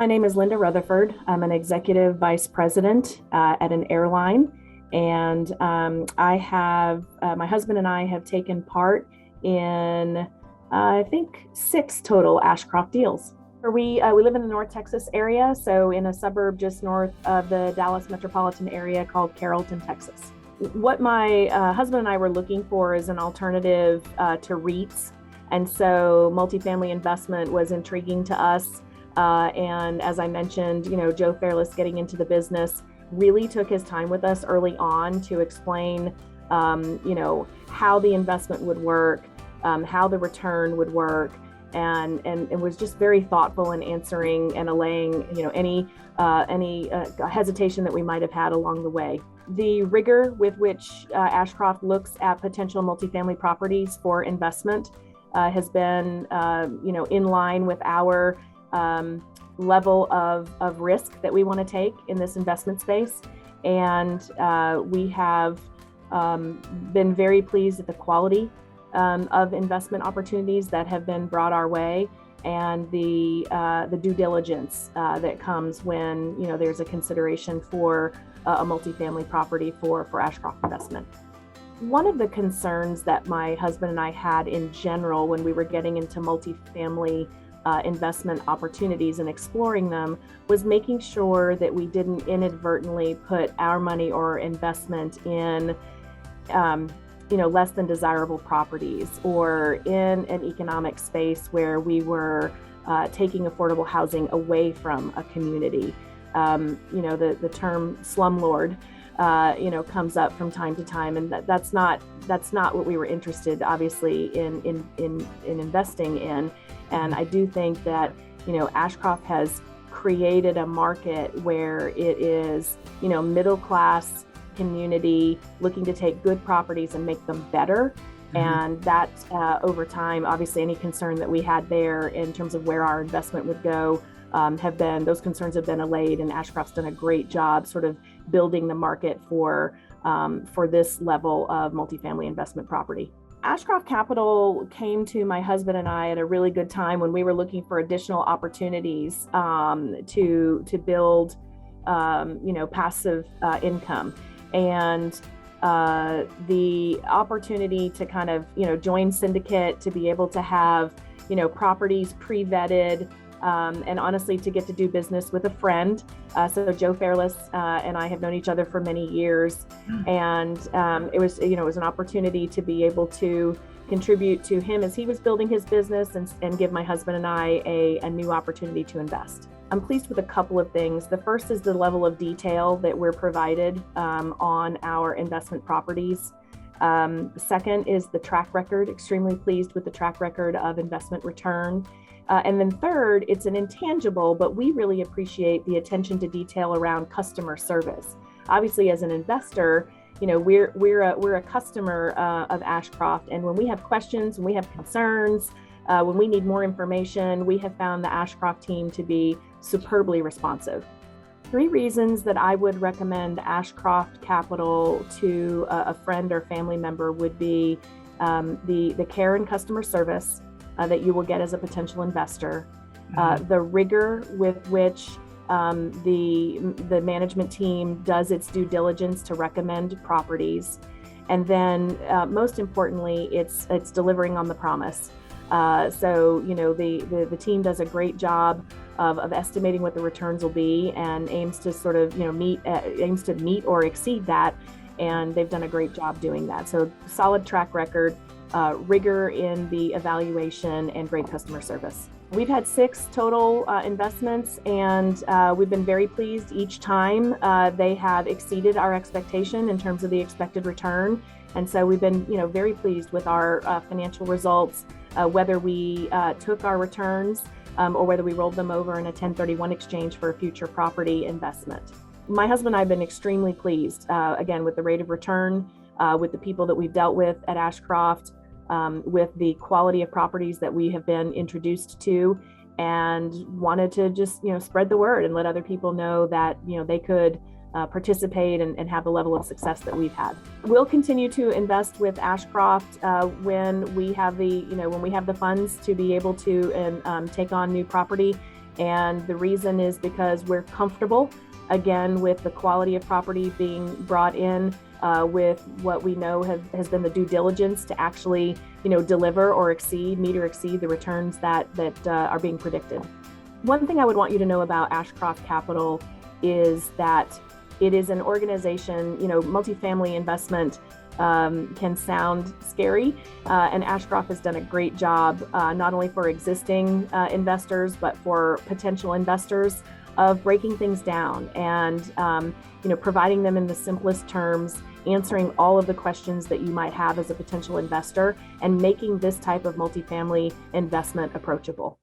My name is Linda Rutherford. I'm an executive vice president at an airline, and my husband and I have taken part in, I think, 6 total Ashcroft deals. We live in the North Texas area, so in a suburb just north of the Dallas metropolitan area called Carrollton, Texas. What my husband and I were looking for is an alternative to REITs, and so multifamily investment was intriguing to us. And as I mentioned, Joe Fairless getting into the business really took his time with us early on to explain, how the investment would work, how the return would work, and was just very thoughtful in answering and allaying, any hesitation that we might have had along the way. The rigor with which Ashcroft looks at potential multifamily properties for investment has been, in line with our level of risk that we want to take in this investment space. And we have been very pleased at the quality of investment opportunities that have been brought our way, and the due diligence that comes when there's a consideration for a multifamily property for Ashcroft investment. One of the concerns that my husband and I had in general when we were getting into multifamily investment opportunities and exploring them was making sure that we didn't inadvertently put our money or investment in less than desirable properties, or in an economic space where we were taking affordable housing away from a community. The term slumlord comes up from time to time, and that's not what we were interested, obviously, in investing in. And I do think that Ashcroft has created a market where it is middle class community looking to take good properties and make them better. Mm-hmm. And that over time, obviously, any concern that we had there in terms of where our investment would go those concerns have been allayed, and Ashcroft's done a great job sort of building the market for this level of multifamily investment property. Ashcroft Capital came to my husband and I at a really good time when we were looking for additional opportunities to build passive income, and the opportunity to kind of join syndicate, to be able to have properties pre-vetted, and honestly to get to do business with a friend. So Joe Fairless and I have known each other for many years, and it was an opportunity to be able to contribute to him as he was building his business, and give my husband and I a new opportunity to invest. I'm pleased with a couple of things. The first is the level of detail that we're provided on our investment properties. Second is the track record. Extremely pleased with the track record of investment return. And then third, it's an intangible, but we really appreciate the attention to detail around customer service. Obviously, as an investor, we're a customer of Ashcroft, and when we have questions, when we have concerns, when we need more information, we have found the Ashcroft team to be superbly responsive. 3 reasons that I would recommend Ashcroft Capital to a friend or family member would be the care and customer service that you will get as a potential investor, the rigor with which the management team does its due diligence to recommend properties, and then most importantly, it's delivering on the promise. So the team does a great job of estimating what the returns will be, and aims to sort of meet or exceed that, and they've done a great job doing that. So solid track record, rigor in the evaluation, and great customer service. We've had 6 total investments, and we've been very pleased each time. They have exceeded our expectation in terms of the expected return, and so we've been very pleased with our financial results, whether we took our returns or whether we rolled them over in a 1031 exchange for a future property investment. My husband and I have been extremely pleased, again, with the rate of return, with the people that we've dealt with at Ashcroft, with the quality of properties that we have been introduced to, and wanted to just spread the word and let other people know that they could participate and have the level of success that we've had. We'll continue to invest with Ashcroft when we have the funds to be able to take on new property. And the reason is because we're comfortable, again, with the quality of property being brought in, with what we know has been the due diligence to actually, deliver or meet or exceed the returns that are being predicted. One thing I would want you to know about Ashcroft Capital is that it is an organization, multifamily investment can sound scary, and Ashcroft has done a great job, not only for existing investors, but for potential investors, of breaking things down and providing them in the simplest terms, answering all of the questions that you might have as a potential investor, and making this type of multifamily investment approachable.